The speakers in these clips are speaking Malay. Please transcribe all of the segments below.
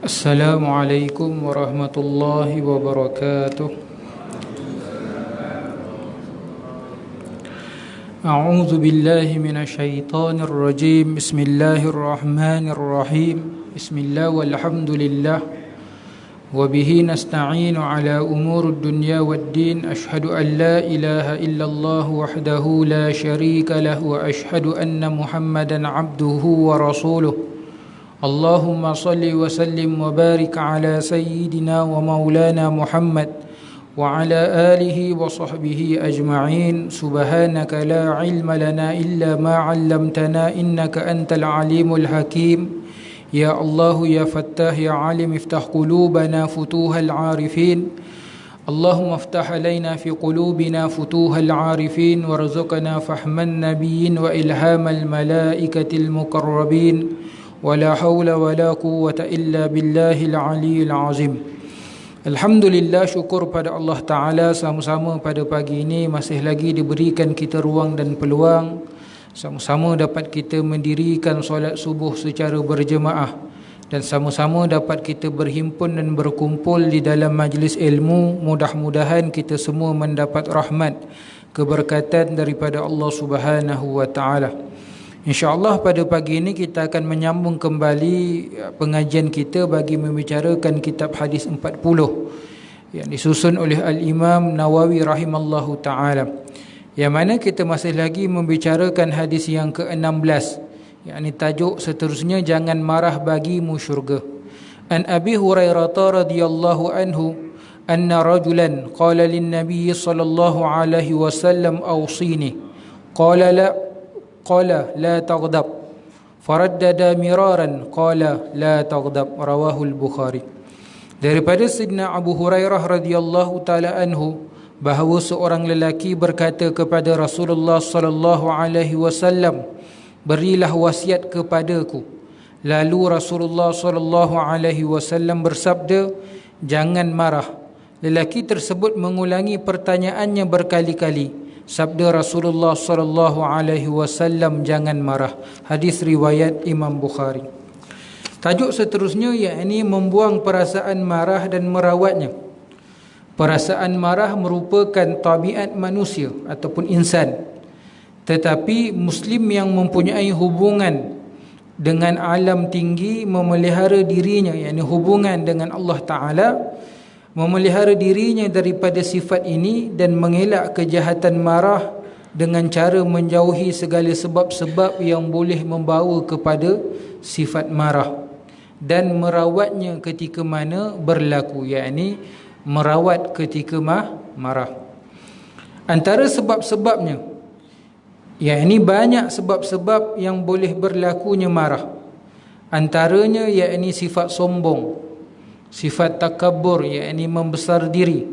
Assalamualaikum warahmatullahi wabarakatuh. A'udzu billahi minasyaitonir rajim. Bismillahirrahmanirrahim. Bismillah walhamdulillah wa bihi nasta'inu ala umurud dunya waddin. Asyhadu an la ilaha illallah wahdahu la syarika lahu wa asyhadu anna Muhammadan abduhu wa rasuluh. Allahumma salli wa sallim wa barik ala sayyidina wa maulana Muhammad wa ala alihi wa sahbihi ajma'in. Subhanaka la ilma lana illa ma 'allamtana innaka antal alimul hakim. Ya Allah ya Fattah ya Alim iftah qulubana futuhal arifin. Allahumma iftah alaina fi qulubina futuhal arifin warzuqna fahman nabiyyin wa ilhamal malaikatil muqarrabin. Wala haula wala quwwata illa billahil aliyil azim. Alhamdulillah, syukur pada Allah Ta'ala, sama-sama pada pagi ini masih lagi diberikan kita ruang dan peluang, sama-sama dapat kita mendirikan solat subuh secara berjemaah, dan sama-sama dapat kita berhimpun dan berkumpul di dalam majlis ilmu. Mudah-mudahan kita semua mendapat rahmat, keberkatan daripada Allah Subhanahu wa Ta'ala. InsyaAllah pada pagi ini kita akan menyambung kembali pengajian kita bagi membicarakan kitab hadis 40 yang disusun oleh Al-Imam Nawawi rahimallahu ta'ala, yang mana kita masih lagi membicarakan hadis yang ke-16, yakni tajuk seterusnya, jangan marah bagimu syurga. An Abi Hurairah radhiyallahu anhu anna rajulan qala lin nabiy sallallahu alaihi wasallam awsini qala la taghdab faraddada miraran qala la taghdab, rawahul Bukhari. Daripada Sayyidina Abu Hurairah radhiyallahu taala anhu bahawa seorang lelaki berkata kepada Rasulullah sallallahu alaihi wasallam, berilah wasiat kepadaku. Lalu Rasulullah sallallahu alaihi wasallam bersabda, jangan marah. Lelaki tersebut mengulangi pertanyaannya berkali-kali. Sabda Rasulullah sallallahu alaihi wasallam, jangan marah. Hadis riwayat Imam Bukhari. Tajuk seterusnya yakni membuang perasaan marah dan merawatnya. Perasaan marah merupakan tabiat manusia ataupun insan. Tetapi Muslim yang mempunyai hubungan dengan alam tinggi memelihara dirinya, yakni hubungan dengan Allah Ta'ala, memelihara dirinya daripada sifat ini dan mengelak kejahatan marah dengan cara menjauhi segala sebab-sebab yang boleh membawa kepada sifat marah, dan merawatnya ketika mana berlaku, yakni merawat ketika marah. Antara sebab-sebabnya, yakni banyak sebab-sebab yang boleh berlakunya marah. Antaranya yakni sifat sombong, sifat takabur, yakni membesar diri,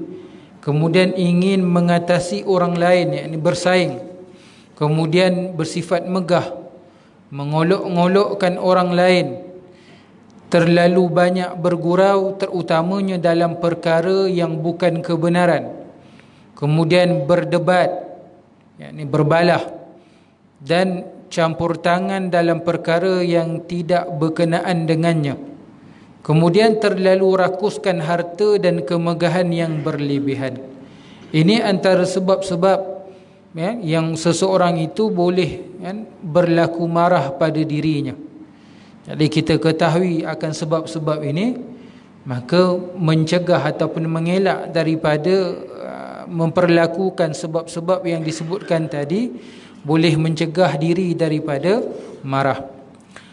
kemudian ingin mengatasi orang lain, yakni bersaing, kemudian bersifat megah, mengolok-ngolokkan orang lain, terlalu banyak bergurau terutamanya dalam perkara yang bukan kebenaran, kemudian berdebat, yakni berbalah, dan campur tangan dalam perkara yang tidak berkenaan dengannya. Kemudian terlalu rakuskan harta dan kemegahan yang berlebihan. Ini antara sebab-sebab yang seseorang itu boleh berlaku marah pada dirinya. Jadi kita ketahui akan sebab-sebab ini, maka mencegah ataupun mengelak daripada memperlakukan sebab-sebab yang disebutkan tadi boleh mencegah diri daripada marah.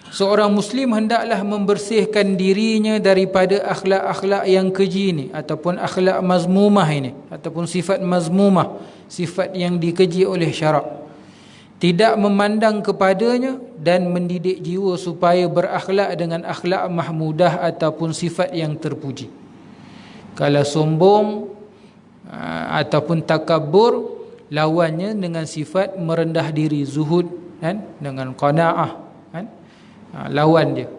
Seorang Muslim hendaklah membersihkan dirinya daripada akhlak-akhlak yang keji ini, ataupun akhlak mazmumah ini, ataupun sifat mazmumah, sifat yang dikeji oleh syarak. Tidak memandang kepadanya dan mendidik jiwa supaya berakhlak dengan akhlak mahmudah ataupun sifat yang terpuji. Kalau sombong ataupun takabur, lawannya dengan sifat merendah diri, zuhud, dengan qanaah, lawan dia.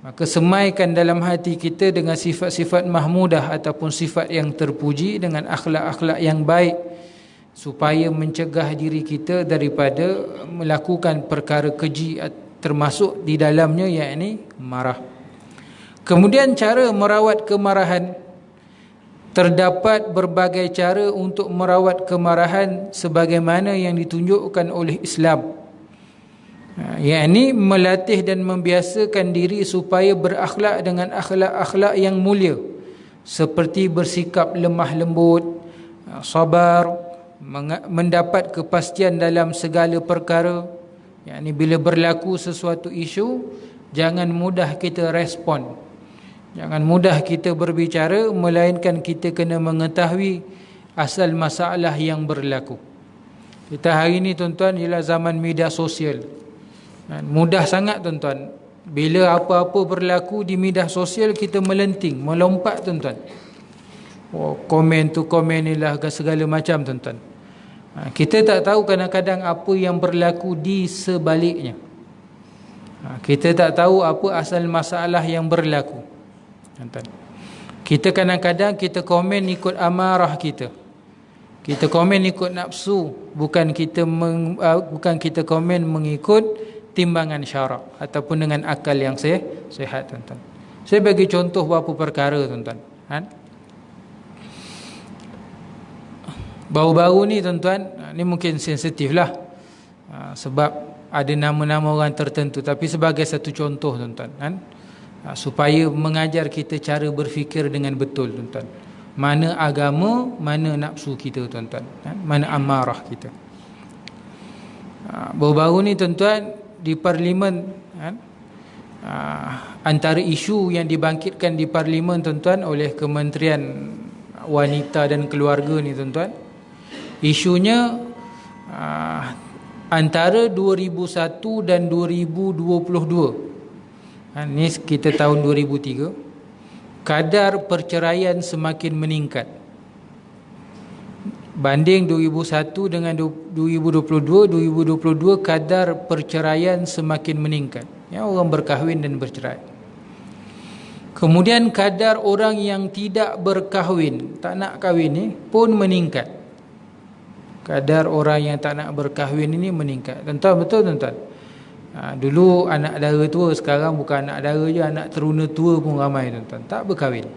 Maka semaikan dalam hati kita dengan sifat-sifat mahmudah ataupun sifat yang terpuji, dengan akhlak-akhlak yang baik, supaya mencegah diri kita daripada melakukan perkara keji, termasuk di dalamnya yakni marah. Kemudian cara merawat kemarahan. Terdapat berbagai cara untuk merawat kemarahan sebagaimana yang ditunjukkan oleh Islam. Yakni melatih dan membiasakan diri supaya berakhlak dengan akhlak-akhlak yang mulia, seperti bersikap lemah lembut, sabar, mendapat kepastian dalam segala perkara. Yakni bila berlaku sesuatu isu, jangan mudah kita respon, jangan mudah kita berbicara, melainkan kita kena mengetahui asal masalah yang berlaku. Kita hari ini tuan-tuan ialah zaman media sosial. Mudah sangat tuan-tuan, bila apa-apa berlaku di media sosial kita melenting, melompat tuan-tuan. Komen tu komen ni lah segala macam tuan-tuan. Kita tak tahu kadang-kadang apa yang berlaku di sebaliknya. Kita tak tahu apa asal masalah yang berlaku. Kita kadang-kadang kita komen ikut amarah kita. Kita komen ikut nafsu, bukan kita komen mengikut timbangan syarak ataupun dengan akal yang sehat tuan-tuan. Saya bagi contoh beberapa perkara tuan-tuan. Baru-baru ni tuan-tuan, ni mungkin sensitif lah, sebab ada nama-nama orang tertentu, tapi sebagai satu contoh tuan-tuan, supaya mengajar kita cara berfikir dengan betul tuan-tuan. Mana agama, mana nafsu kita tuan-tuan, mana amarah kita. Baru-baru ni tuan-tuan di parlimen, antara isu yang dibangkitkan di parlimen tuan-tuan oleh Kementerian Wanita dan Keluarga ni tuan-tuan, isunya antara 2001 dan 2022, ni kita tahun 2003, kadar perceraian semakin meningkat. Banding 2001 dengan 2022 kadar perceraian semakin meningkat. Orang berkahwin dan bercerai. Kemudian kadar orang yang tidak berkahwin, tak nak kahwin ni pun meningkat. Kadar orang yang tak nak berkahwin ini meningkat. Tuan-tuan, betul tuan-tuan? Dulu anak dara tua, sekarang bukan anak dara je, anak teruna tua pun ramai tuan-tuan, tak berkahwin.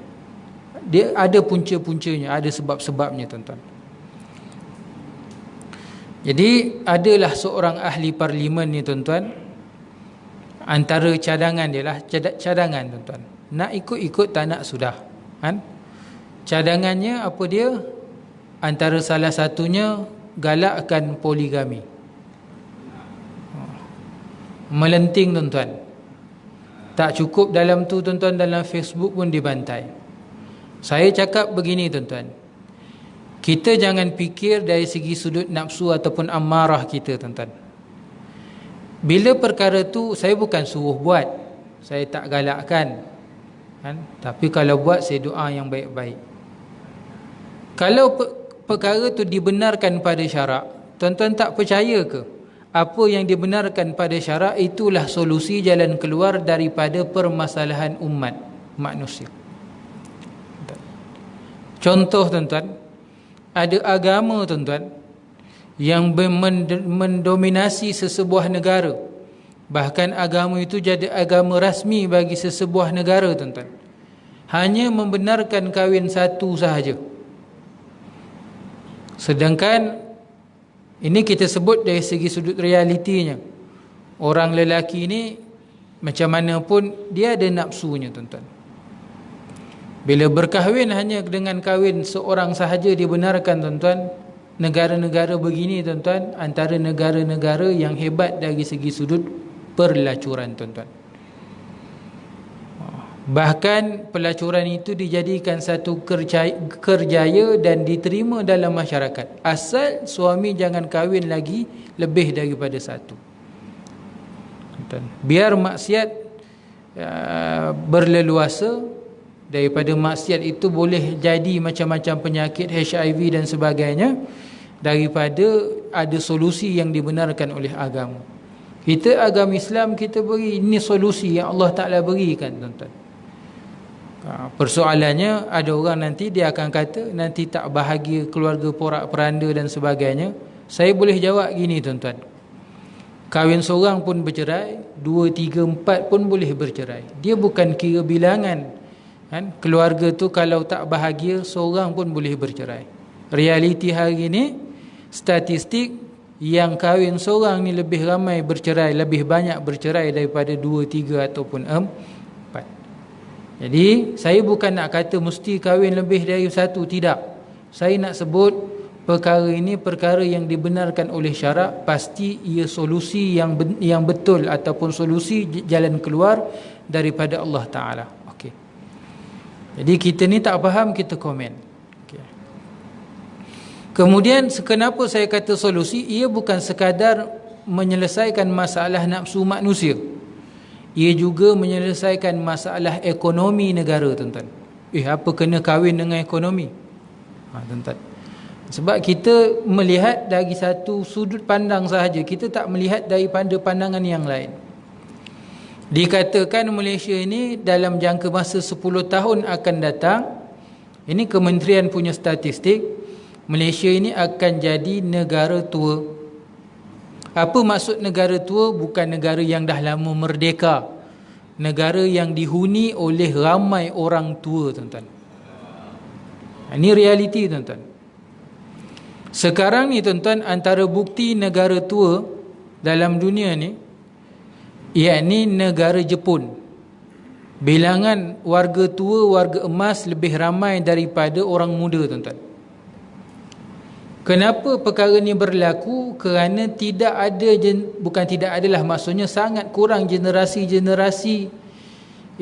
Dia ada punca-puncanya, ada sebab-sebabnya tuan-tuan. Jadi adalah seorang ahli parlimen ni tuan-tuan, antara cadangan dia lah, cadangan tuan-tuan, nak ikut-ikut tak nak sudah, cadangannya apa dia? Antara salah satunya galakkan poligami. Melenting tuan-tuan. Tak cukup dalam tu tuan-tuan, dalam Facebook pun dibantai. Saya cakap begini tuan-tuan, kita jangan fikir dari segi sudut nafsu ataupun amarah kita tuan-tuan. Bila perkara tu, saya bukan suruh buat, saya tak galakkan, tapi kalau buat saya doa yang baik-baik. Kalau perkara tu dibenarkan pada syarak, tuan-tuan tak percaya ke apa yang dibenarkan pada syarak itulah solusi jalan keluar daripada permasalahan umat manusia? Contoh tuan-tuan, ada agama tuan-tuan yang mendominasi sesebuah negara. Bahkan agama itu jadi agama rasmi bagi sesebuah negara tuan-tuan. Hanya membenarkan kahwin satu sahaja. Sedangkan ini kita sebut dari segi sudut realitinya. Orang lelaki ni macam mana pun dia ada nafsunya tuan-tuan. Bila berkahwin hanya dengan kahwin seorang sahaja dibenarkan tuan-tuan, negara-negara begini tuan-tuan antara negara-negara yang hebat dari segi sudut pelacuran tuan-tuan. Bahkan pelacuran itu dijadikan satu kerjaya dan diterima dalam masyarakat, asal suami jangan kahwin lagi lebih daripada satu. Biar maksiat berleluasa, daripada maksiat itu boleh jadi macam-macam penyakit HIV dan sebagainya, daripada ada solusi yang dibenarkan oleh agama. Kita agama Islam kita beri, ini solusi yang Allah Ta'ala berikan tuan-tuan. Persoalannya ada orang nanti dia akan kata nanti tak bahagia keluarga porak-peranda dan sebagainya. Saya boleh jawab gini tuan-tuan, Kahwin seorang pun bercerai, 2, 3, 4 pun boleh bercerai. Dia bukan kira bilangan, kan? Keluarga tu kalau tak bahagia, seorang pun boleh bercerai. Realiti hari ini, statistik yang kahwin seorang ni lebih ramai bercerai, lebih banyak bercerai daripada 2, 3 ataupun 4. Jadi saya bukan nak kata mesti kahwin lebih dari satu, tidak. Saya nak sebut perkara ini perkara yang dibenarkan oleh syarak, pasti ia solusi yang betul ataupun solusi jalan keluar daripada Allah Ta'ala. Okey. Jadi kita ni tak faham, kita komen. Okay. Kemudian kenapa saya kata solusi? Ia bukan sekadar menyelesaikan masalah nafsu manusia. Ia juga menyelesaikan masalah ekonomi negara, tuan-tuan. Apa kena kahwin dengan ekonomi? Tuan-tuan. Sebab kita melihat dari satu sudut pandang sahaja, kita tak melihat daripada pandangan yang lain. Dikatakan Malaysia ini dalam jangka masa 10 tahun akan datang, ini kementerian punya statistik, Malaysia ini akan jadi negara tua. Apa maksud negara tua? Bukan negara yang dah lama merdeka, negara yang dihuni oleh ramai orang tua, tuan-tuan. Ini realiti, tuan-tuan. Sekarang ni, tuan-tuan, antara bukti negara tua dalam dunia ni, iaitu negara Jepun. Bilangan warga tua, warga emas lebih ramai daripada orang muda, tuan-tuan. Kenapa perkara ni berlaku? Kerana tidak ada, bukan tidak adalah, maksudnya sangat kurang generasi-generasi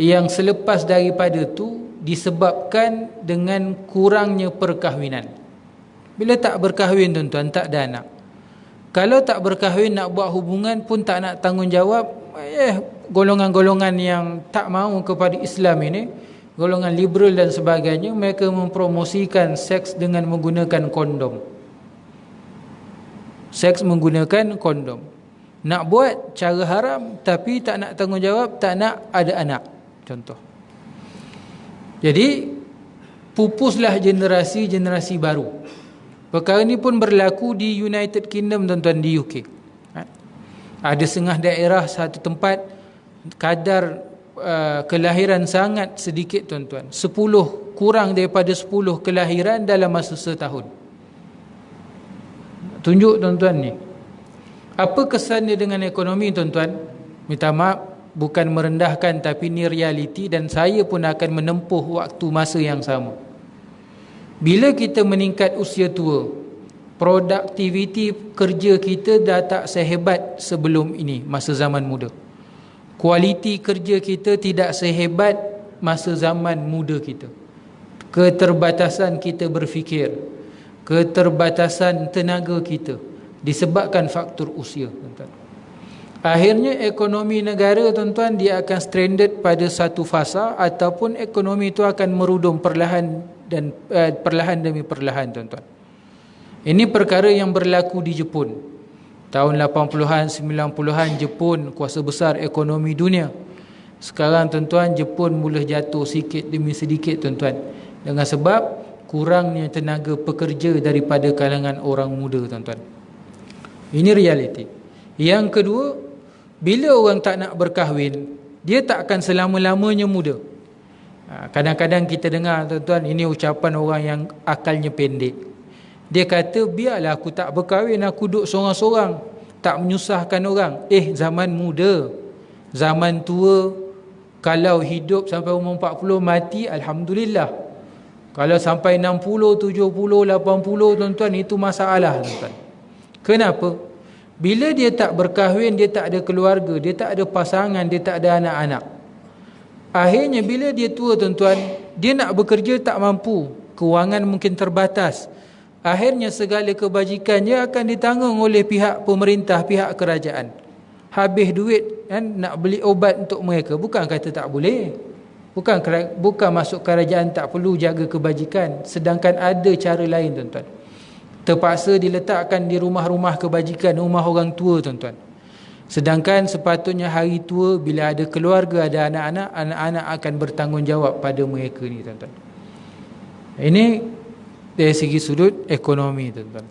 yang selepas daripada tu disebabkan dengan kurangnya perkahwinan. Bila tak berkahwin, tuan-tuan, tak ada anak. Kalau tak berkahwin, nak buat hubungan pun tak nak tanggungjawab. Golongan-golongan yang tak mahu kepada Islam ini, golongan liberal dan sebagainya, mereka mempromosikan seks dengan menggunakan kondom. Seks menggunakan kondom. Nak buat cara haram, tapi tak nak tanggungjawab, tak nak ada anak. Contoh. Jadi pupuslah generasi-generasi baru. Perkara ini pun berlaku di United Kingdom, tuan-tuan, di UK. Ada setengah daerah, satu tempat, kadar kelahiran sangat sedikit, tuan-tuan. 10, kurang daripada 10 kelahiran dalam masa setahun. Tunjuk, tuan-tuan, ni. Apa kesannya dengan ekonomi, tuan-tuan? Minta maaf, bukan merendahkan, tapi ni realiti dan saya pun akan menempuh waktu masa yang sama. Bila kita meningkat usia tua, produktiviti kerja kita dah tak sehebat sebelum ini, masa zaman muda. Kualiti kerja kita tidak sehebat masa zaman muda kita. Keterbatasan kita berfikir, keterbatasan tenaga kita disebabkan faktor usia, tuan-tuan. Akhirnya ekonomi negara, tuan-tuan, dia akan stranded pada satu fasa, ataupun ekonomi itu akan merudum perlahan dan perlahan demi perlahan, tuan-tuan. Ini perkara yang berlaku di Jepun. Tahun 80-an, 90-an, Jepun kuasa besar ekonomi dunia. Sekarang, tuan-tuan, Jepun mula jatuh sikit demi sedikit, tuan-tuan, dengan sebab kurangnya tenaga pekerja daripada kalangan orang muda, tuan-tuan. Ini realiti. Yang kedua, bila orang tak nak berkahwin, dia tak akan selama-lamanya muda. Kadang-kadang kita dengar, tuan-tuan, ini ucapan orang yang akalnya pendek. Dia kata, biarlah aku tak berkahwin, aku duduk sorang-sorang, tak menyusahkan orang. Zaman muda, zaman tua, kalau hidup sampai umur 40 mati, Alhamdulillah. Kalau sampai 60, 70, 80, tuan-tuan, itu masalah, tuan-tuan. Kenapa? Bila dia tak berkahwin, dia tak ada keluarga, dia tak ada pasangan, dia tak ada anak-anak. Akhirnya bila dia tua, tuan-tuan, dia nak bekerja tak mampu, kewangan mungkin terbatas. Akhirnya segala kebajikannya akan ditanggung oleh pihak pemerintah, pihak kerajaan. Habis duit, kan, nak beli obat untuk mereka. Bukan kata tak boleh. Bukan masuk kerajaan tak perlu jaga kebajikan. Sedangkan ada cara lain, tuan-tuan. Terpaksa diletakkan di rumah-rumah kebajikan, rumah orang tua, tuan-tuan. Sedangkan sepatutnya hari tua, bila ada keluarga, ada anak-anak, anak-anak akan bertanggungjawab pada mereka ni, tuan-tuan. Ini dari segi sudut ekonomi, tuan-tuan.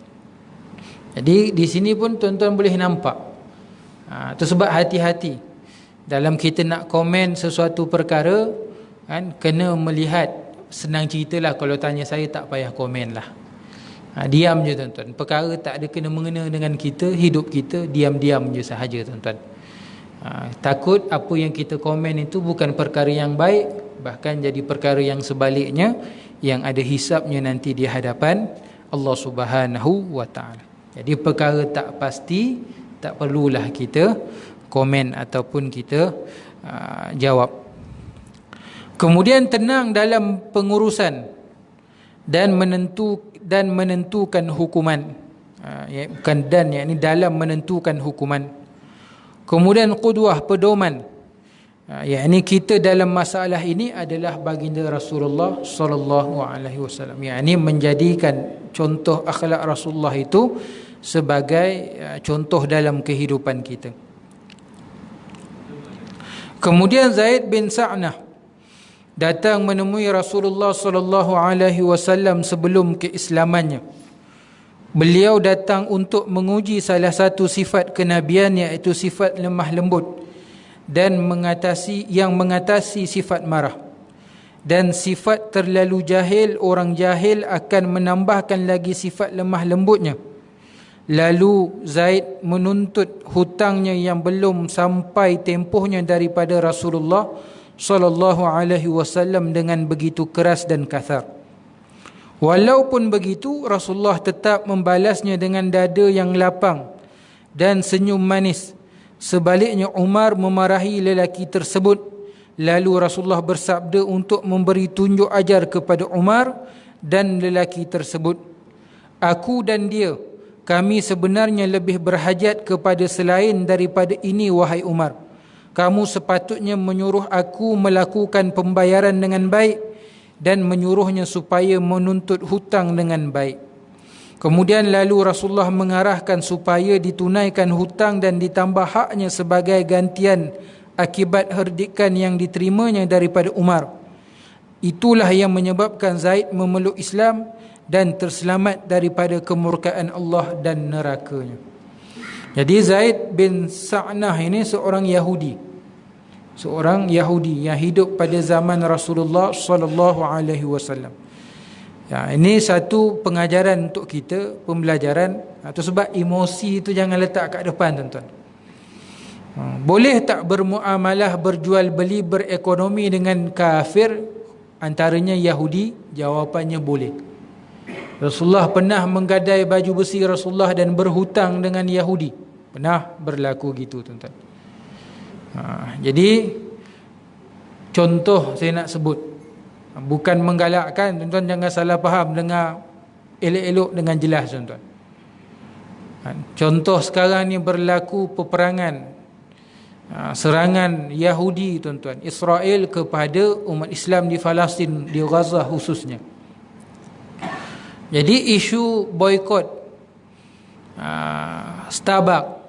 Jadi di sini pun tuan-tuan boleh nampak Itu sebab hati-hati dalam kita nak komen sesuatu perkara, kan, kena melihat. Senang ceritalah, kalau tanya saya tak payah komen lah. Diam je tuan-tuan. Perkara tak ada kena mengena dengan kita, hidup kita, diam-diam je sahaja tuan-tuan. Takut apa yang kita komen itu bukan perkara yang baik, bahkan jadi perkara yang sebaliknya, yang ada hisapnya nanti di hadapan Allah Subhanahu wa ta'ala. Jadi perkara tak pasti tak perlulah kita komen ataupun kita jawab. Kemudian tenang dalam pengurusan dan menentukan hukuman. Bukan dan, yakni dalam menentukan hukuman. Kemudian qudwah, pedoman. Yakni kita dalam masalah ini adalah baginda Rasulullah sallallahu alaihi wasallam. Yakni menjadikan contoh akhlak Rasulullah itu sebagai contoh dalam kehidupan kita. Kemudian Zaid bin Sa'nah datang menemui Rasulullah sallallahu alaihi wasallam sebelum keislamannya. Beliau datang untuk menguji salah satu sifat kenabian, iaitu sifat lemah lembut dan mengatasi sifat marah. Dan sifat terlalu jahil, orang jahil akan menambahkan lagi sifat lemah lembutnya. Lalu Zaid menuntut hutangnya yang belum sampai tempohnya daripada Rasulullah sallallahu alaihi wasallam dengan begitu keras dan kasar. Walaupun begitu, Rasulullah tetap membalasnya dengan dada yang lapang dan senyum manis. Sebaliknya Umar memarahi lelaki tersebut. Lalu Rasulullah bersabda untuk memberi tunjuk ajar kepada Umar dan lelaki tersebut. Aku dan dia, kami sebenarnya lebih berhajat kepada selain daripada ini, wahai Umar. Kamu sepatutnya menyuruh aku melakukan pembayaran dengan baik dan menyuruhnya supaya menuntut hutang dengan baik. Kemudian lalu Rasulullah mengarahkan supaya ditunaikan hutang dan ditambah haknya sebagai gantian akibat herdikan yang diterimanya daripada Umar. Itulah yang menyebabkan Zaid memeluk Islam dan terselamat daripada kemurkaan Allah dan nerakanya. Jadi Zaid bin Sa'nah ini seorang Yahudi yang hidup pada zaman Rasulullah sallallahu alaihi wasallam. Ini satu pengajaran untuk kita, pembelajaran. Itu sebab emosi itu jangan letak kat depan tuan-tuan. Boleh tak bermuamalah, berjual beli, berekonomi dengan kafir, antaranya Yahudi? Jawapannya boleh. Rasulullah pernah menggadai baju besi Rasulullah dan berhutang dengan Yahudi. Pernah berlaku gitu tuan-tuan. Jadi contoh saya nak sebut, bukan menggalakkan, tuan-tuan jangan salah faham, dengar elok-elok dengan jelas tuan-tuan. Contoh sekarang ni berlaku peperangan, serangan Yahudi tuan-tuan, Israel kepada umat Islam di Palestin, di Gaza khususnya. Jadi isu boikot Starbucks,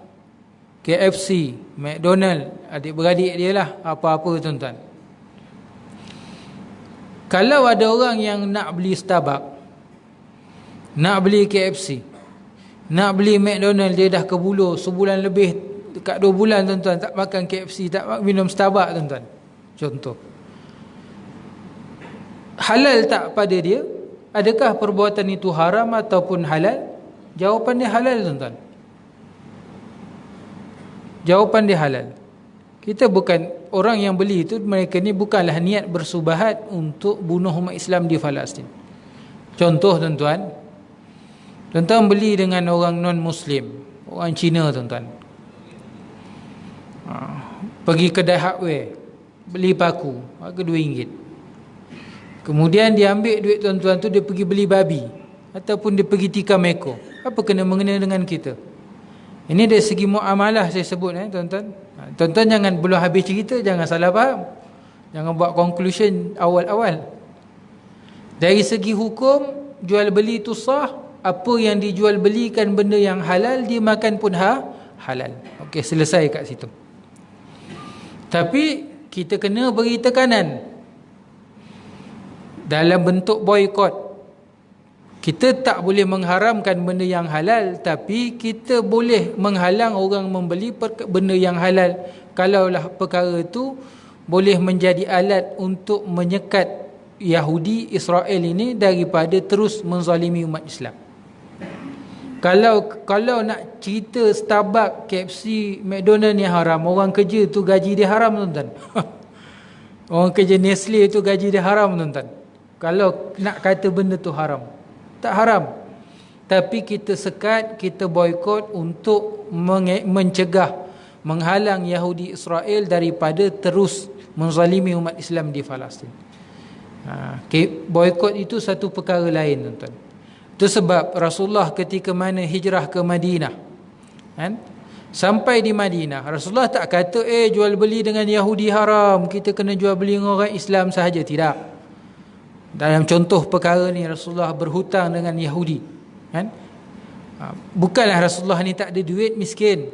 KFC, McDonald, adik-beradik dia lah, apa-apa tuan-tuan. Kalau ada orang yang nak beli Starbucks, nak beli KFC, nak beli McDonald, dia dah kebuluh sebulan lebih, dekat 2 bulan tuan-tuan, tak makan KFC, tak minum Starbucks tuan-tuan. Contoh. Halal tak pada dia? Adakah perbuatan itu haram ataupun halal? Jawapan dia halal tuan-tuan. Jawapan dia halal. Kita bukan, orang yang beli itu, mereka ni bukanlah niat bersubahat untuk bunuh umat Islam di Palestin. Contoh tuan-tuan, tuan-tuan beli dengan orang non-Muslim, orang Cina tuan-tuan. Pergi kedai hardware, beli paku, harga RM2. Kemudian dia ambil duit tuan-tuan tu, dia pergi beli babi, ataupun dia pergi tikam ekor. Apa kena mengena dengan kita? Ini dari segi muamalah saya sebut tuan-tuan. Tuan-tuan jangan belum habis cerita, jangan salah faham. Jangan buat conclusion awal-awal. Dari segi hukum, jual beli itu sah. Apa yang dijual belikan benda yang halal, dimakan pun halal. Okey, selesai kat situ. Tapi kita kena beri tekanan dalam bentuk boikot. Kita tak boleh mengharamkan benda yang halal, tapi kita boleh menghalang orang membeli benda yang halal kalaulah perkara itu boleh menjadi alat untuk menyekat Yahudi Israel ini daripada terus menzalimi umat Islam. Kalau nak cerita Starbucks, KFC, McDonald ni haram, orang kerja tu gaji dia haram, tuan-tuan. Orang kerja Nestle tu gaji dia haram, tuan-tuan. Kalau nak kata benda tu haram, tak haram. Tapi kita sekat, kita boikot untuk mencegah, menghalang Yahudi Israel daripada terus menzalimi umat Islam di Palestin. Boikot itu satu perkara lain, tuan-tuan. Itu sebab Rasulullah ketika mana hijrah ke Madinah, kan? Sampai di Madinah, Rasulullah tak kata jual beli dengan Yahudi haram, kita kena jual beli dengan orang Islam sahaja. Tidak. Dalam contoh perkara ni Rasulullah berhutang dengan Yahudi, kan? Bukanlah Rasulullah ni tak ada duit, miskin,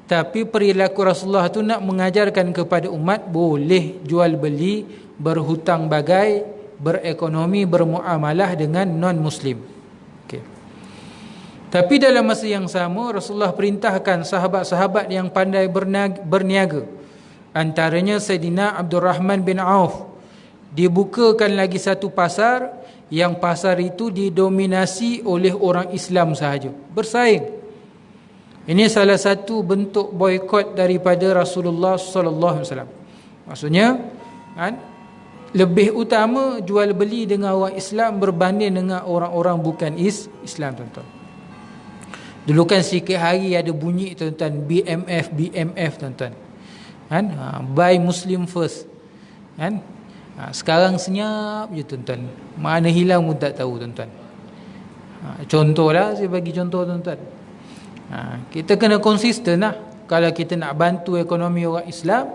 tapi perilaku Rasulullah tu nak mengajarkan kepada umat boleh jual beli, berhutang bagai, berekonomi, bermuamalah dengan non-Muslim. Okay. Tapi dalam masa yang sama Rasulullah perintahkan sahabat-sahabat yang pandai berniaga, antaranya Sayyidina Abdurrahman bin Auf, dibukakan lagi satu pasar, yang pasar itu didominasi oleh orang Islam sahaja, bersaing. Ini salah satu bentuk boikot daripada Rasulullah sallallahu alaihi wasallam. Maksudnya, kan, lebih utama jual beli dengan orang Islam berbanding dengan orang-orang bukan Islam, tuan-tuan. Dulu kan sikit hari ada bunyi, tuan-tuan, BMF, tuan-tuan. Kan? Buy Muslim first. Kan? Sekarang senyap je, tuan-tuan. Mana hilang pun tak tahu, tuan-tuan. Contohlah, saya bagi contoh, tuan-tuan. Kita kena konsisten lah. Kalau kita nak bantu ekonomi orang Islam,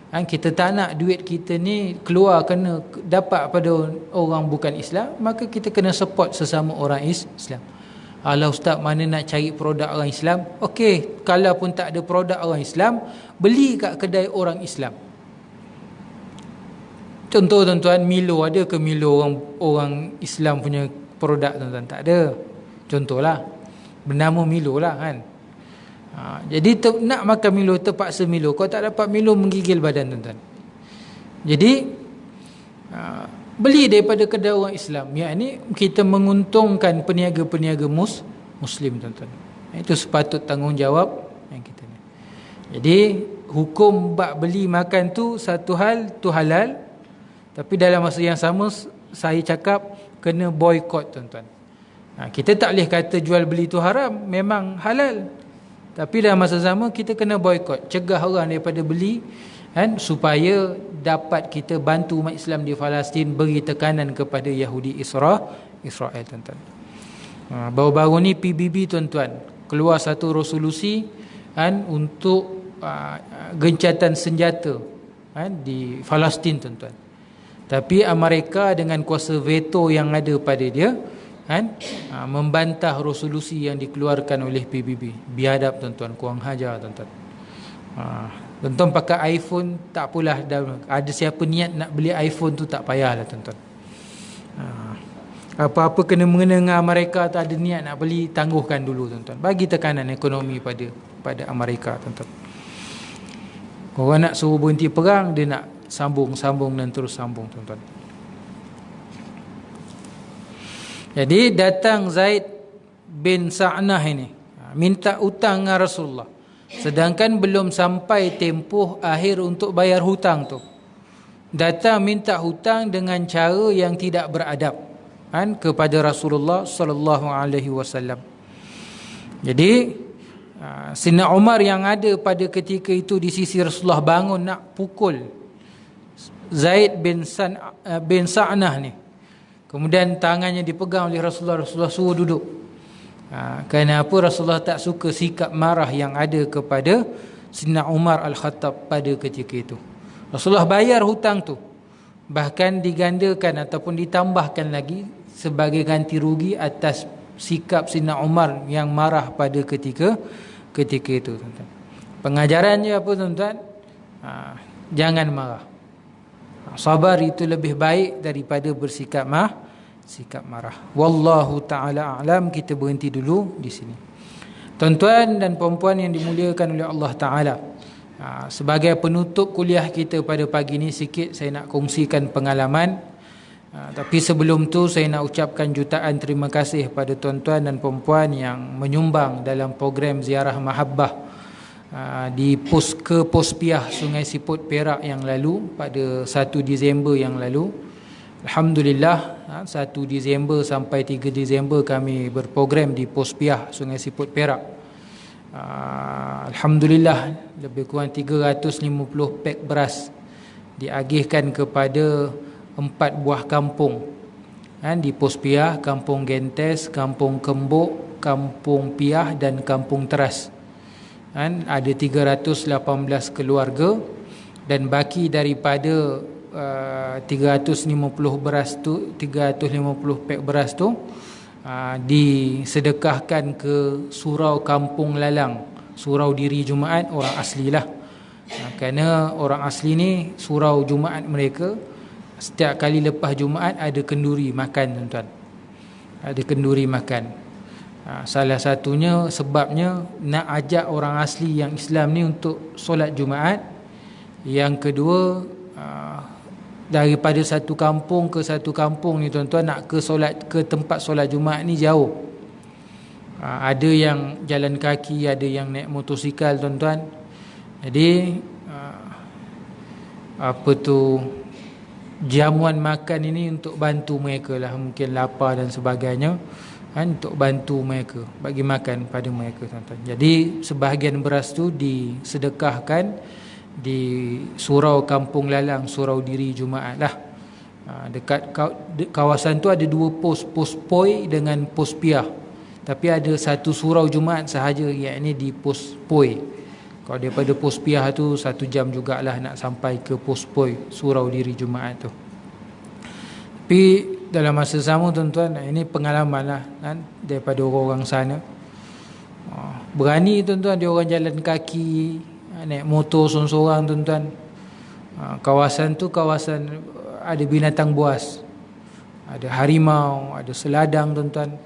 kita tak nak duit kita ni keluar kena dapat pada orang bukan Islam, maka kita kena support sesama orang Islam. Alah ustaz, mana nak cari produk orang Islam? Okey, kalau pun tak ada produk orang Islam, beli kat kedai orang Islam. Contoh, tuan-tuan, Milo, ada ke Milo orang Islam punya produk, tuan-tuan? Tak ada. Contohlah, bernama Milo lah, kan. Jadi nak makan Milo, terpaksa Milo. Kalau tak dapat Milo, menggigil badan, tuan-tuan. Jadi beli daripada kedai orang Islam. Yang ini kita menguntungkan peniaga-peniaga Muslim, tuan-tuan. Itu sepatut tanggungjawab yang kita ni. Jadi hukum bab beli makan tu satu hal, tu halal. Tapi dalam masa yang sama saya cakap kena boikot, tuan-tuan. Kita tak boleh kata jual beli tu haram, memang halal. Tapi dalam masa sama kita kena boikot, cegah orang daripada beli, kan, supaya dapat kita bantu umat Islam di Palestin, beri tekanan kepada Yahudi Israel, tuan-tuan. Baru-baru ni PBB, tuan-tuan, keluar satu resolusi, kan, untuk gencatan senjata, kan, di Palestin, tuan-tuan. Tapi Amerika dengan kuasa veto yang ada pada dia, kan, membantah resolusi yang dikeluarkan oleh PBB. Biadab, tuan-tuan, kurang hajar, tuan-tuan. Tuan-tuan pakai iPhone, tak apalah, ada siapa niat nak beli iPhone tu tak payahlah, tuan-tuan. Apa-apa kena mengena dengan Amerika, tak ada niat nak beli, tangguhkan dulu, tuan-tuan. Bagi tekanan ekonomi pada Amerika, tuan-tuan. Orang nak suruh berhenti perang, dia nak sambung dan terus sambung, tuan-tuan. Jadi datang Zaid bin Sa'nah ini, minta hutang dengan Rasulullah, sedangkan belum sampai tempoh akhir untuk bayar hutang tu. Datang minta hutang dengan cara yang tidak beradab, kan, kepada Rasulullah sallallahu alaihi wasallam. Jadi Sayyidina Umar yang ada pada ketika itu di sisi Rasulullah bangun nak pukul Zaid bin Sa'nah ni. Kemudian tangannya dipegang oleh Rasulullah suruh duduk. Kenapa Rasulullah tak suka sikap marah yang ada kepada Sayyidina Umar Al-Khattab pada ketika itu. Rasulullah bayar hutang tu, bahkan digandakan ataupun ditambahkan lagi sebagai ganti rugi atas sikap Sayyidina Umar yang marah pada ketika itu, tuan-tuan. Pengajarannya apa, tuan-tuan? Jangan marah. Sabar itu lebih baik daripada bersikap sikap marah. Wallahu ta'ala a'lam. Kita berhenti dulu di sini. Tuan-tuan dan puan-puan yang dimuliakan oleh Allah Ta'ala, sebagai penutup kuliah kita pada pagi ini, sikit saya nak kongsikan pengalaman. Tapi sebelum tu saya nak ucapkan jutaan terima kasih pada tuan-tuan dan puan-puan yang menyumbang dalam program ziarah mahabbah di pos Piah Sungai Siput Perak yang lalu pada 1 Disember yang lalu. Alhamdulillah, 1 Disember sampai 3 Disember kami berprogram di pos Piah Sungai Siput Perak. Alhamdulillah, lebih kurang 350 pek beras diagihkan kepada 4 buah kampung di pos Piah, Kampung Gentes, Kampung Kembok, Kampung Piah dan Kampung Teras. Ada 318 keluarga, dan baki daripada 350 pek beras tu disedekahkan ke Surau Kampung Lalang, Surau Diri Jumaat, orang asli lah. Kerana orang asli ni surau Jumaat mereka, setiap kali lepas Jumaat ada kenduri makan, tuan-tuan. Ada kenduri makan. Salah satunya sebabnya nak ajak orang asli yang Islam ni untuk solat Jumaat. Yang kedua, daripada satu kampung ke satu kampung ni, tuan-tuan, nak ke tempat solat Jumaat ni jauh. Ada yang jalan kaki, ada yang naik motosikal, tuan-tuan. Jadi jamuan makan ini untuk bantu mereka lah, mungkin lapar dan sebagainya, untuk bantu mereka, bagi makan pada mereka, tuan-tuan. Jadi sebahagian beras tu disedekahkan di Surau Kampung Lalang, Surau Diri Jumaat lah. Dekat kawasan tu ada 2 pos Poi dengan pos Piah, tapi ada satu surau Jumaat sahaja, iaitu di pos Poi. Kalau daripada pos Piah tu 1 jam jugalah nak sampai ke pos Poi, Surau Diri Jumaat tu. Tapi dalam masa sama, tuan-tuan, ini pengalaman lah daripada orang-orang sana. Berani, tuan-tuan, dia orang jalan kaki, naik motor sorang-sorang, tuan-tuan. Kawasan tu kawasan ada binatang buas, ada harimau, ada seladang, tuan-tuan.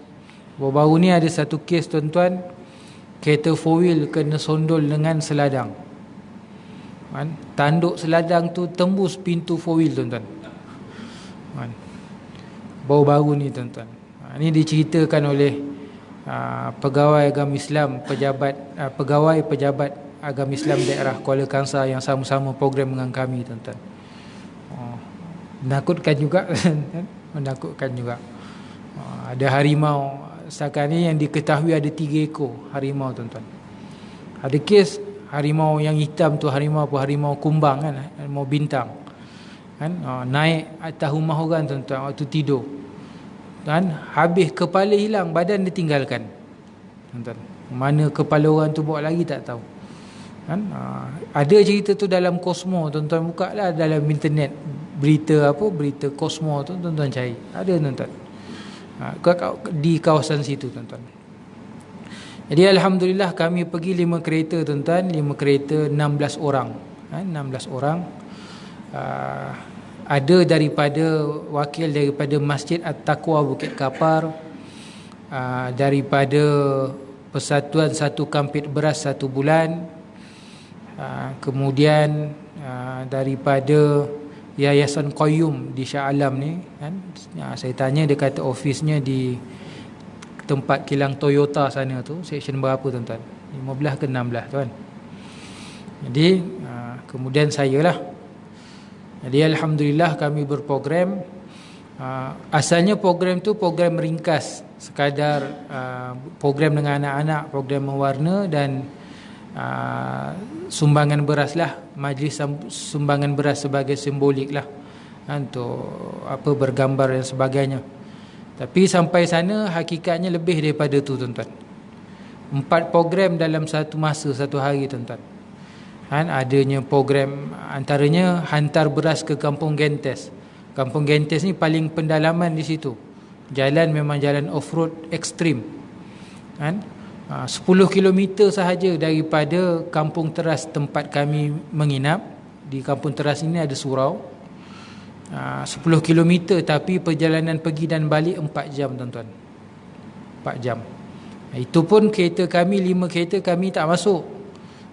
Baru-baru ni ada satu kes, tuan-tuan, kereta 4-wheel kena sondol dengan seladang. Tanduk seladang tu tembus pintu 4-wheel, tuan-tuan. Baru-baru ni, tuan-tuan. Ini diceritakan oleh pegawai agama Islam, pegawai pejabat agama Islam daerah Kuala Kangsar yang sama-sama program dengan kami, tuan-tuan. Menakutkan juga. Menakutkan juga. Ada harimau. Setakat ni yang diketahui ada 3 ekor harimau, tuan-tuan. Ada kes harimau yang hitam tu, harimau kumbang kan, harimau bintang kan, naik atas rumah orang, tuan-tuan, waktu tidur, dan habis kepala hilang, badan ditinggalkan, tuan-tuan. Mana kepala orang tu bawa lagi tak tahu kan. Ada cerita tu dalam Cosmo, tuan-tuan, buka lah dalam internet, berita Cosmo tu, tuan-tuan cari, ada, tuan-tuan, di kawasan situ, tuan-tuan. Jadi alhamdulillah kami pergi 5 kereta, tuan-tuan, 5 kereta, 16 orang, 16 orang. Ada daripada wakil daripada Masjid At-Taqwa Bukit Kapar, daripada Persatuan Satu Kampit Beras 1 bulan, kemudian daripada Yayasan Qayyum di Shah Alam ni kan. Saya tanya, dia kata ofisnya di tempat kilang Toyota sana tu, section berapa, tuan-tuan? 15 ke 16, tuan. Jadi kemudian saya lah. Jadi alhamdulillah kami berprogram. Asalnya program tu program ringkas, sekadar program dengan anak-anak, program mewarna dan sumbangan beras lah, majlis sumbangan beras sebagai simbolik lah, untuk bergambar dan sebagainya. Tapi sampai sana hakikatnya lebih daripada tu, tuan-tuan. 4 program dalam satu masa, satu hari, tuan-tuan. Adanya program, antaranya hantar beras ke Kampung Gentes. Kampung Gentes ni paling pendalaman di situ. Jalan memang jalan off-road ekstrim. 10 km sahaja daripada Kampung Teras tempat kami menginap. Di Kampung Teras ini ada surau. 10 kilometer, tapi perjalanan pergi dan balik 4 jam tuan-tuan. 4 jam. Itu pun kereta kami 5 kereta kami tak masuk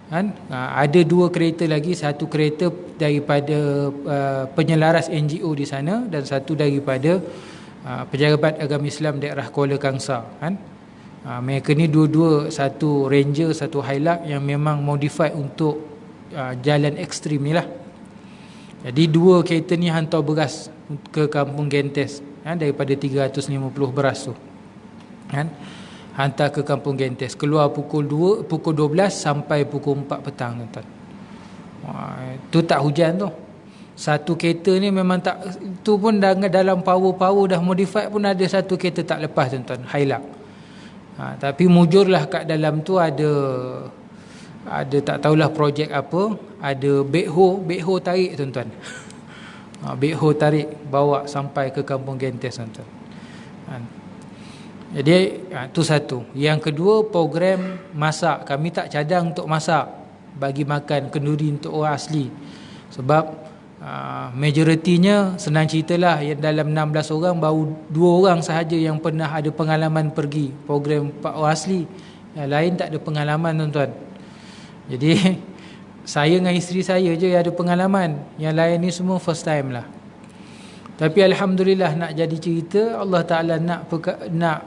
kan. Ada 2 kereta lagi, satu kereta daripada penyelaras NGO di sana dan satu daripada Pejabat Agama Islam daerah Kuala Kangsar kan. Mereka ni dua-dua, satu Ranger, satu Hilux yang memang modified untuk jalan ekstrim ni lah. Jadi 2 kereta ni hantar beras ke Kampung Gentes kan, daripada 350 beras tu kan, hantar ke Kampung Gentes, keluar pukul 12 sampai pukul 4 petang tuan-tuan. Tu tak hujan tu. Satu kereta ni memang tak, tu pun dalam power dah modified pun ada satu kereta tak lepas tuan-tuan, Hilux. Tapi mujurlah kat dalam tu ada tak tahulah projek apa, ada backhoe tarik tuan-tuan. Backhoe tarik bawa sampai ke Kampung Gentes tuan-tuan. Jadi tu satu. Yang kedua, program masak. Kami tak cadang untuk masak, bagi makan kenduri untuk orang asli. Sebab majoritinya, senang ceritalah, yang dalam 16 orang baru 2 orang sahaja yang pernah ada pengalaman pergi program Pak orang asli. Yang lain tak ada pengalaman tuan-tuan. Jadi saya dengan isteri saya je yang ada pengalaman. Yang lain ni semua first time lah. Tapi Alhamdulillah, nak jadi cerita, Allah Ta'ala nak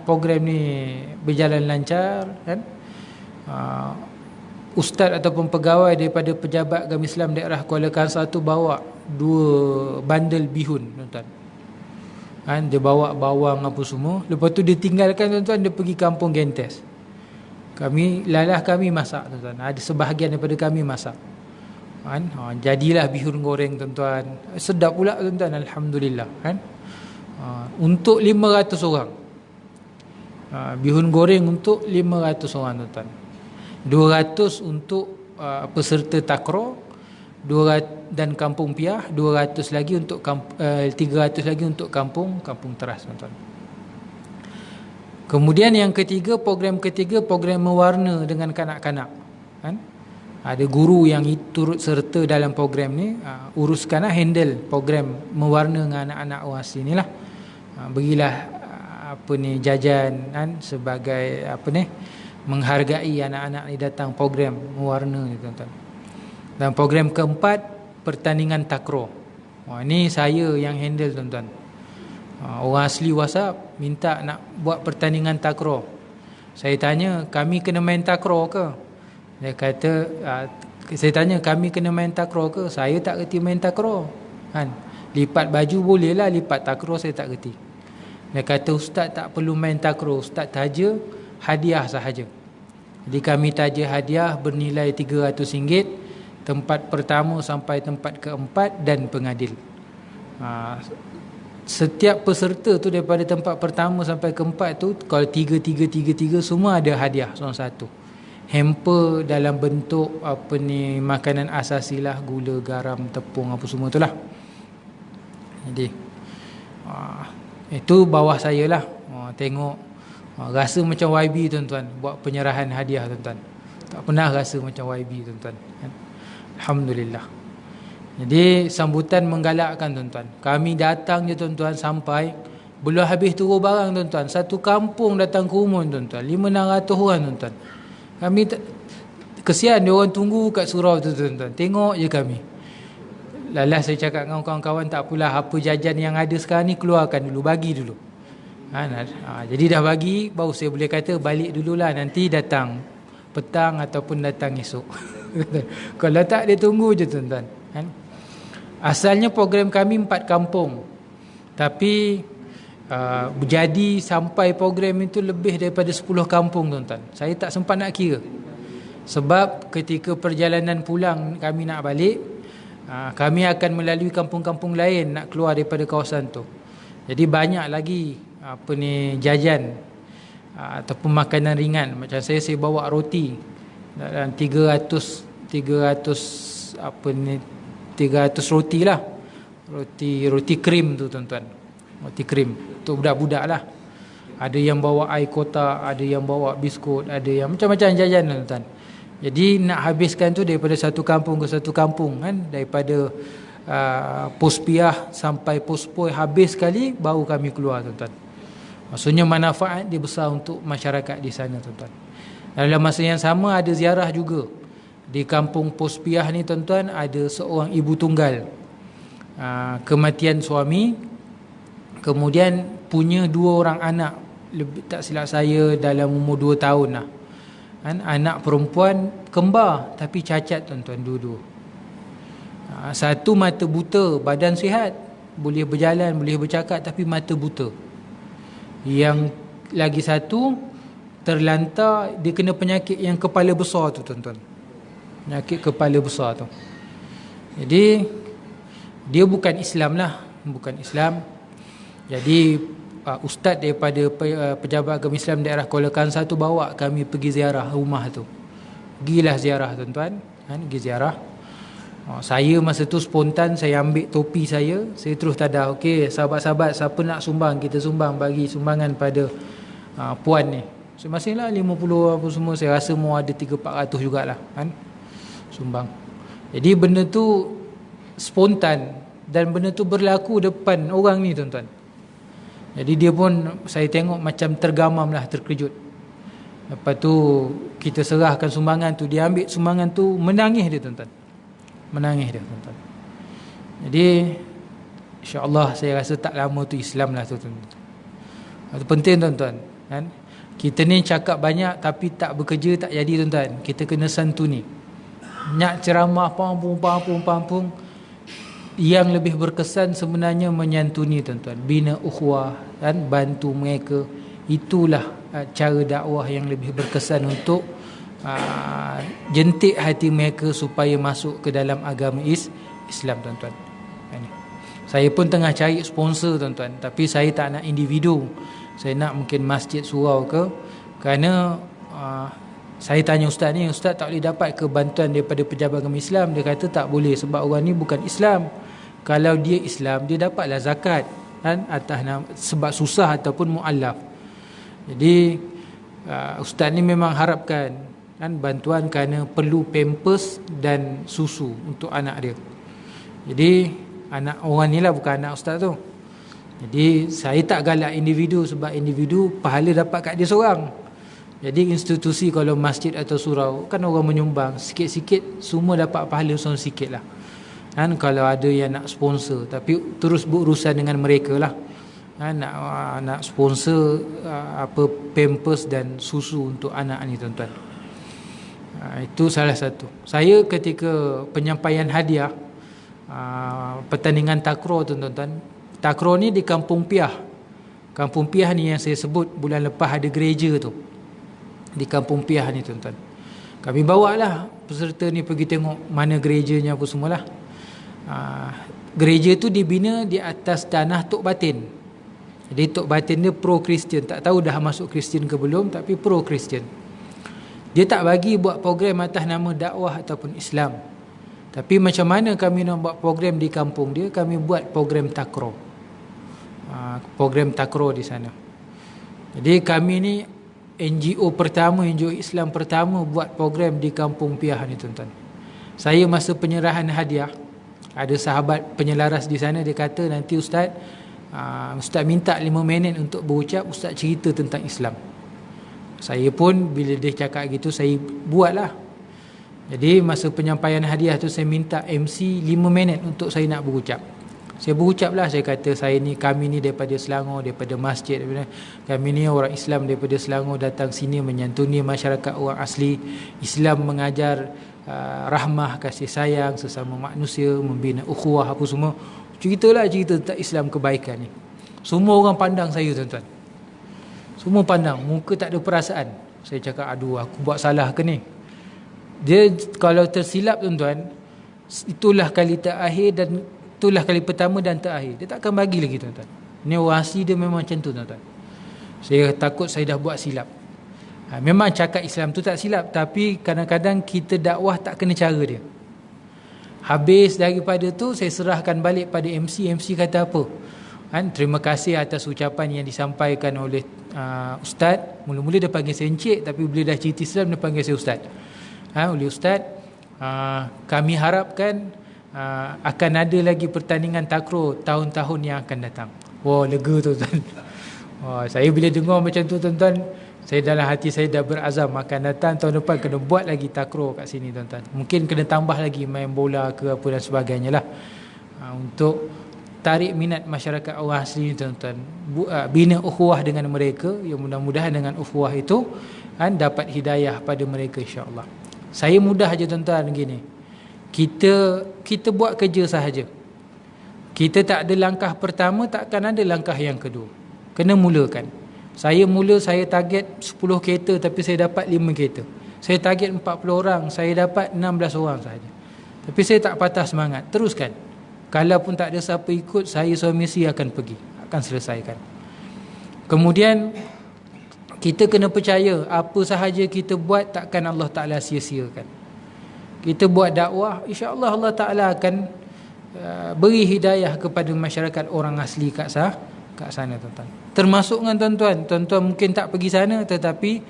program ni berjalan lancar kan. Ustaz ataupun pegawai daripada Pejabat Agama Islam daerah Kuala Kangsar tu bawa 2 bandel bihun tuan-tuan kan. Dia bawa bawang apa semua. Lepas tu dia tinggalkan tuan-tuan, dia pergi Kampung Gentes. Kami masak tuan-tuan. Ada sebahagian daripada kami masak kan. Jadilah bihun goreng tuan-tuan. Sedap pula tuan-tuan, Alhamdulillah kan. Untuk 500 orang. Bihun goreng untuk 500 orang tuan-tuan. 200 untuk peserta takraw, 200 dan kampung piah, 200 lagi untuk 300 lagi untuk kampung teras tuan-tuan. Kemudian yang ketiga, program mewarna dengan kanak-kanak kan. Ada guru yang turut serta dalam program ni, uruskanlah, handle program mewarna dengan anak-anak orang asli ni lah. Berilah jajan kan, sebagai menghargai anak-anak ni datang program mewarna ni tuan-tuan. Dan program keempat, pertandingan takraw. Ni saya yang handle tuan-tuan. Orang asli WhatsApp minta nak buat pertandingan takraw. Saya tanya, kami kena main takraw ke? Dia kata, saya tanya, kami kena main takraw ke? Saya tak reti main takraw kan. Lipat baju boleh lah, lipat takraw saya tak reti. Dia kata, Ustaz tak perlu main takraw, Ustaz taja hadiah sahaja. Jadi kami taja hadiah bernilai RM300, tempat pertama sampai tempat keempat dan pengadil. Setiap peserta tu daripada tempat pertama sampai keempat tu, kalau 3 semua ada hadiah seorang satu. Hamper dalam bentuk makanan asasi lah, gula, garam, tepung apa semua tu lah. Jadi itu bawah saya lah. Tengok, rasa macam YB tuan-tuan, buat penyerahan hadiah tuan-tuan. Tak pernah rasa macam YB tuan-tuan. Alhamdulillah. Jadi sambutan menggalakkan tuan-tuan. Kami datang je tuan-tuan, sampai belum habis turun barang tuan-tuan, satu kampung datang ke rumah tuan-tuan, 500-600 orang tuan-tuan. Kami kesian dia orang tunggu kat surau tu tuan-tuan. Tengok je kami. Lalas saya cakap dengan kawan-kawan, tak apalah, apa jajan yang ada sekarang ni keluarkan dulu, bagi dulu. Jadi dah bagi, baru saya boleh kata balik dululah, nanti datang petang ataupun datang esok. Kalau tak, dia tunggu je tuan-tuan. Asalnya program kami 4 kampung, tapi jadi sampai program itu lebih daripada 10 kampung tuan-tuan. Saya tak sempat nak kira. Sebab ketika perjalanan pulang kami nak balik, kami akan melalui kampung-kampung lain nak keluar daripada kawasan tu. Jadi banyak lagi jajan ataupun makanan ringan. Macam saya bawa roti dalam 300 roti lah. Roti krim tu tuan-tuan. Roti krim untuk budak-budak lah. Ada yang bawa air kotak, ada yang bawa biskut, ada yang macam-macam jajan tuan-tuan. Jadi nak habiskan tu daripada satu kampung ke satu kampung kan, daripada pospiah sampai pospoi habis sekali, baru kami keluar, tuan-tuan. Maksudnya manfaat dia besar untuk masyarakat di sana, tuan-tuan. Dalam masa yang sama ada ziarah juga. Di kampung Pospiah ni, tuan-tuan, ada seorang ibu tunggal, kematian suami, kemudian punya 2 orang anak, tak silap saya dalam umur 2 tahun lah. Anak perempuan kembar tapi cacat, tuan-tuan, dua-dua. Satu mata buta, badan sihat, boleh berjalan, boleh bercakap, tapi mata buta. Yang lagi satu terlantar, dia kena penyakit yang kepala besar tu, tuan-tuan. Penyakit kepala besar tu. Jadi dia bukan Islam lah, bukan Islam. Jadi ustaz daripada pejabat agama Islam daerah Kuala Kangsar tu bawa kami pergi ziarah rumah tu. Pergilah ziarah, tuan-tuan, pergi ziarah. Saya masa tu spontan, saya ambil topi saya terus tadah, okey sahabat-sahabat, siapa nak sumbang, kita sumbang, bagi sumbangan pada puan ni. Masing-masing lah 50 apa semua, saya rasa mau ada 300-400 jugalah kan, sumbang. Jadi benda tu spontan dan benda tu berlaku depan orang ni, tuan-tuan. Jadi dia pun, saya tengok macam tergamam lah, terkejut. Lepas tu kita serahkan sumbangan tu, dia ambil sumbangan tu, menangis dia, tuan-tuan. Menangis dia, tuan-tuan. Jadi insya-Allah saya rasa tak lama tu Islam lah tu, tuan-tuan. Itu penting, tuan-tuan, kan? Kita ni cakap banyak tapi tak bekerja, tak jadi, tuan-tuan. Kita kena santuni. Nak ceramah pampung, yang lebih berkesan sebenarnya menyantuni, tuan-tuan. Bina ukhuwah, kan? Bantu mereka. Itulah cara dakwah yang lebih berkesan untuk jentik hati mereka supaya masuk ke dalam agama Islam, tuan-tuan. Saya pun tengah cari sponsor, tuan-tuan, tapi saya tak nak individu. Saya nak mungkin masjid surau ke, kerana saya tanya ustaz ni, ustaz tak boleh dapat ke bantuan daripada pejabat agama Islam? Dia kata tak boleh, sebab orang ni bukan Islam. Kalau dia Islam, dia dapatlah zakat, kan, atas nama, sebab susah ataupun mu'allaf. Jadi ustaz ni memang harapkan, kan, bantuan kerana perlu pampers dan susu untuk anak dia. Jadi anak orang ni lah, bukan anak ustaz tu. Jadi saya tak galak individu, sebab individu pahala dapat kat dia seorang. Jadi institusi, kalau masjid atau surau, kan orang menyumbang sikit-sikit, semua dapat pahala seorang sikit lah, kan. Kalau ada yang nak sponsor, tapi terus berurusan dengan mereka lah, kan, nak sponsor apa pampers dan susu untuk anak ni, tuan-tuan. Itu salah satu. Saya ketika penyampaian hadiah pertandingan takraw, tuan-tuan. Takraw ni di Kampung Piah. Kampung Piah ni yang saya sebut bulan lepas ada gereja tu. Di Kampung Piah ni, tuan-tuan. Kami bawa lah peserta ni pergi tengok mana gerejanya apa semualah. Gereja tu dibina di atas tanah Tok Batin. Jadi Tok Batin dia pro-Kristian. Tak tahu dah masuk Kristian ke belum, tapi pro-Kristian. Dia tak bagi buat program atas nama dakwah ataupun Islam. Tapi macam mana kami nak buat program di kampung dia, kami buat program takraw. Program takraw di sana. Jadi kami ni NGO pertama, NGO Islam pertama buat program di Kampung Piah ni, tuan-tuan. Saya masa penyerahan hadiah, ada sahabat penyelaras di sana, dia kata, nanti ustaz minta 5 minit untuk berucap, ustaz cerita tentang Islam. Saya pun bila dia cakap gitu, saya buatlah. Jadi masa penyampaian hadiah tu, saya minta MC 5 minit untuk saya nak berucap. Saya berucap lah, saya kata kami ni daripada Selangor, daripada masjid, kami ni orang Islam daripada Selangor, datang sini menyantuni masyarakat orang asli. Islam mengajar rahmah, kasih sayang sesama manusia, membina ukhuwah apa semua. Ceritalah cerita tentang Islam, kebaikan ni. Semua orang pandang saya, tuan-tuan. Semua pandang, muka tak ada perasaan. Saya cakap, aduh, aku buat salah ke ni? Dia kalau tersilap, tuan-tuan, itulah kali terakhir dan itulah kali pertama dan terakhir. Dia takkan bagi lagi, tuan-tuan. Ni orang asli dia memang macam tu, tuan-tuan. Saya takut saya dah buat silap. Memang cakap Islam tu tak silap, tapi kadang-kadang kita dakwah tak kena cara dia. Habis daripada tu, saya serahkan balik pada MC. MC kata apa? Terima kasih atas ucapan yang disampaikan oleh ustaz. Mula-mula dia panggil saya encik, tapi bila dah cerita Islam dia panggil saya ustaz. Oleh ustaz, kami harapkan akan ada lagi pertandingan takraw tahun-tahun yang akan datang. Wah, lega tuan-tuan. Wah, saya bila dengar macam tu tuan-tuan, saya dalam hati saya dah berazam akan datang tahun depan kena buat lagi takraw kat sini tuan-tuan. Mungkin kena tambah lagi main bola ke apa dan sebagainya lah, untuk tarik minat masyarakat orang asli ni tuan-tuan. Bina ukhuwah dengan mereka, yang mudah-mudahan dengan ukhuwah itu dapat hidayah pada mereka insya-Allah. Saya mudah aja tuan-tuan gini. Kita buat kerja sahaja. Kita tak ada langkah pertama, takkan ada langkah yang kedua. Kena mulakan. Saya target 10 kereta tapi saya dapat 5 kereta. Saya target 40 orang, saya dapat 16 orang sahaja. Tapi saya tak patah semangat, teruskan. Kalau pun tak ada siapa ikut, saya suami misi akan pergi, akan selesaikan. Kemudian kita kena percaya apa sahaja kita buat takkan Allah Ta'ala sia-siakan. Kita buat dakwah, insya-Allah Allah Ta'ala akan beri hidayah kepada masyarakat orang asli kat sana tuan-tuan. Termasuk dengan tuan-tuan mungkin tak pergi sana, tetapi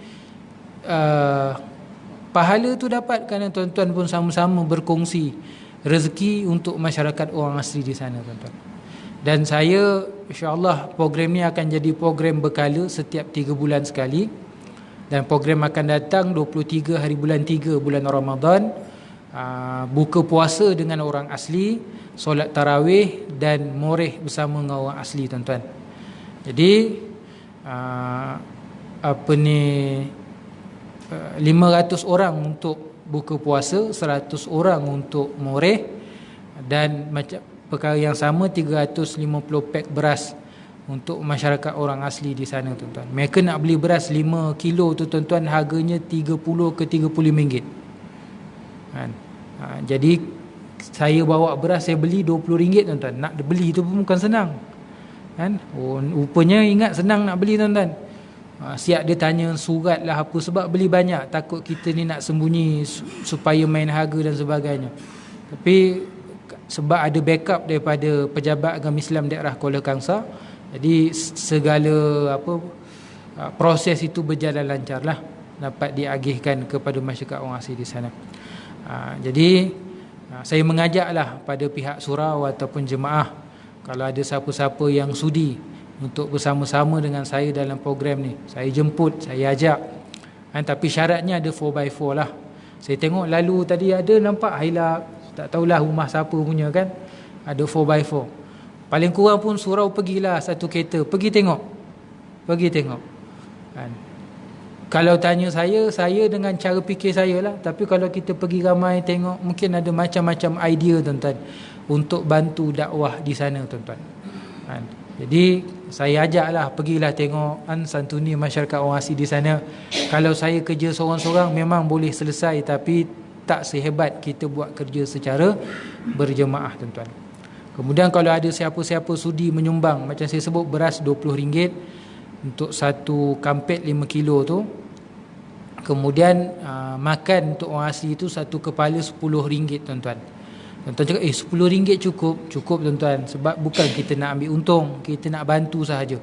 pahala tu dapat kerana tuan-tuan pun sama-sama berkongsi rezeki untuk masyarakat orang asli di sana tuan-tuan. Dan saya insya-Allah program ni akan jadi program berkala setiap 3 bulan sekali, dan program akan datang 23 hari bulan 3 bulan Ramadan, buka puasa dengan orang asli, solat tarawih dan moreh bersama dengan orang asli tuan-tuan. Jadi 500 orang untuk buka puasa, 100 orang untuk moreh, dan macam perkara yang sama 350 pack beras untuk masyarakat orang asli di sana tuan-tuan. Mereka nak beli beras 5 kilo tu tuan-tuan, harganya 30 ke 35 ringgit. Jadi saya bawa beras, saya beli 20 ringgit tuan-tuan. Nak beli tu pun bukan senang. Rupanya ingat senang nak beli tuan-tuan. Siap dia tanya surat lah apa, sebab beli banyak, takut kita ni nak sembunyi supaya main harga dan sebagainya. Tapi sebab ada backup daripada pejabat agama Islam daerah Kuala Kangsar, jadi segala proses itu berjalan lancar lah, dapat diagihkan kepada masyarakat orang asli di sana. Jadi saya mengajaklah pada pihak surau ataupun jemaah, kalau ada siapa-siapa yang sudi untuk bersama-sama dengan saya dalam program ni, saya jemput, saya ajak. Tapi syaratnya ada 4x4 lah. Saya tengok lalu tadi ada nampak hilak, tak tahulah rumah siapa punya kan, ada 4x4. Paling kurang pun surau pergilah satu kereta, pergi tengok. Kalau tanya saya dengan cara fikir saya lah. Tapi kalau kita pergi ramai tengok, mungkin ada macam-macam idea tuan-tuan untuk bantu dakwah di sana tuan-tuan. Jadi saya ajaklah, pergilah tengok, santuni masyarakat orang asli di sana. Kalau saya kerja seorang-seorang memang boleh selesai, tapi tak sehebat kita buat kerja secara berjemaah tuan-tuan. Kemudian kalau ada siapa-siapa sudi menyumbang, macam saya sebut beras RM20 untuk satu kampet 5 kilo tu. Kemudian makan untuk orang asli tu satu kepala RM10 tuan-tuan. Tuan-tuan cakap RM10 cukup tuan-tuan, sebab bukan kita nak ambil untung, kita nak bantu sahaja.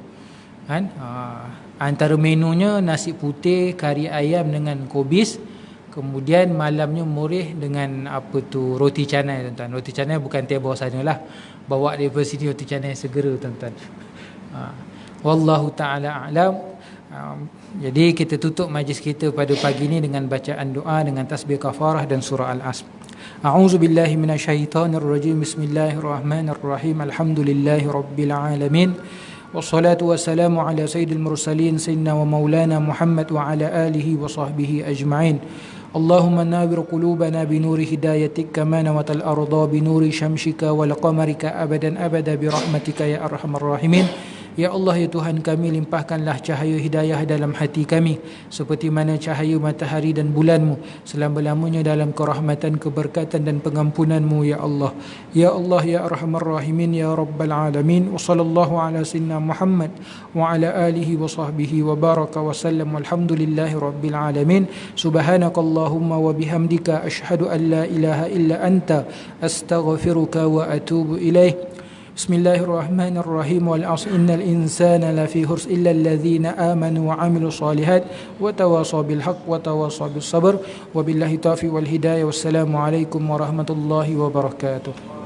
Antara menunya nasi putih, kari ayam dengan kobis. Kemudian malamnya moreh dengan roti canai tuan-tuan. Roti canai bukan teh bawah sana lah, bawa daripada sini roti canai segera tuan-tuan. Wallahu ta'ala a'lam. Jadi kita tutup majlis kita pada pagi ini dengan bacaan doa dengan tasbih kafarah dan surah Al-Asr. A'udzu billahi minasyaitonir rajim. Bismillahirrahmanirrahim. Alhamdulillahi rabbil alamin. Wassalatu wassalamu ala sayyidil mursalin sayyidina wa maulana Muhammad wa ala alihi wa sahbihi ajma'in. Allahumma nawwir qulubana binuri hidayatik kama nawatal arda binuri syamsika wal qamarika abadan abada birahmatika ya arhamar rahimin. Ya Allah, ya Tuhan kami, limpahkanlah cahaya hidayah dalam hati kami seperti mana cahaya matahari dan bulan-Mu selama-lamanya dalam kerahmatan, keberkatan dan pengampunan-Mu ya Allah. Ya Allah, ya Arhamar Rahimin, ya Rabbal Alamin. Wa sallallahu ala sayyidina Muhammad wa ala alihi wa sahbihi wa baraka wa sallam. Walhamdulillahi Rabbil Alamin. Subhanakallahumma wa bihamdika ashhadu an la ilaha illa anta astaghfiruka wa atubu ilaih. Bismillahirrahmanirrahim. Wal 'asri innal insana lafi khusr illa alladhina amanu wa 'amilus solihat wa tawasaw bil haqq wa tawasaw bis sabr. Wabillahi taufiq wal hidayah. Wassalamu alaikum warahmatullahi wabarakatuh.